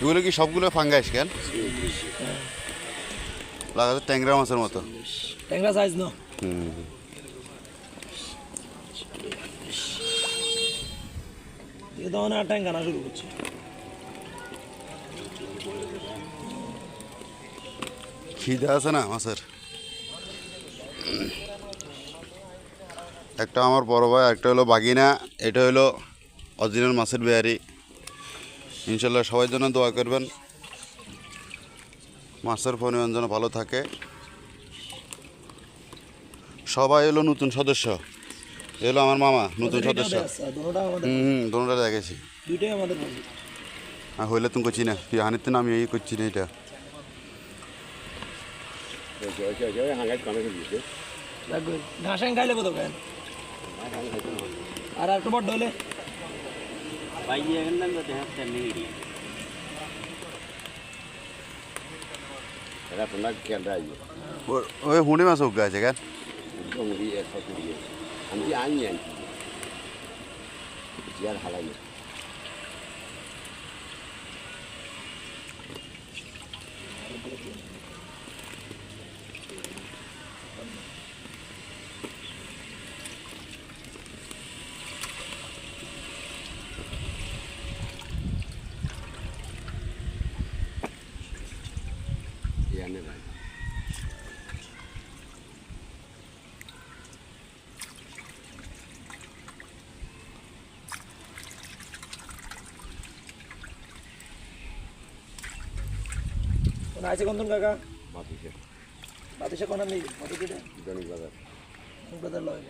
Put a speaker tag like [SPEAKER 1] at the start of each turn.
[SPEAKER 1] এগুলো কি সবগুলো ফাঙ্গাইস কেন লাগাতে ট্যাংরা মাছের মতো
[SPEAKER 2] ট্যাংরা সাইজ না তখন আর ট্যাংরা না শুরু করছে
[SPEAKER 1] খিদে আছে না মাছের একটা আমার বড় ভাই একটা হলো বাগিনা এটা হলো অরিজিনাল মাছের বেয়ারি ইনশাল্লাহ সবার জন্য দোয়া করবেন মাছের পরিমাণ যেন ভালো থাকে সবাই এলো নতুন সদস্য এলো আমার মামা নতুন সদস্য দোনোটা দেখেছি
[SPEAKER 2] দুইটাই আমাদের
[SPEAKER 1] হইলে তুমি করছি না তুই হানিতে আমি এই করছি না এটা
[SPEAKER 2] ঘাস খাইলে কত খায় আর একটু বড় হলে
[SPEAKER 1] ওই হুঁড়ি মাছ উগ্গা আছে কেন
[SPEAKER 3] আমি আনি আর হালাই
[SPEAKER 2] আছে কোন কাকা
[SPEAKER 3] মাতিছে
[SPEAKER 2] বাতাসে কোন নেই মাটি কেটে
[SPEAKER 3] দৈনিক বাজার
[SPEAKER 2] বাজার লয়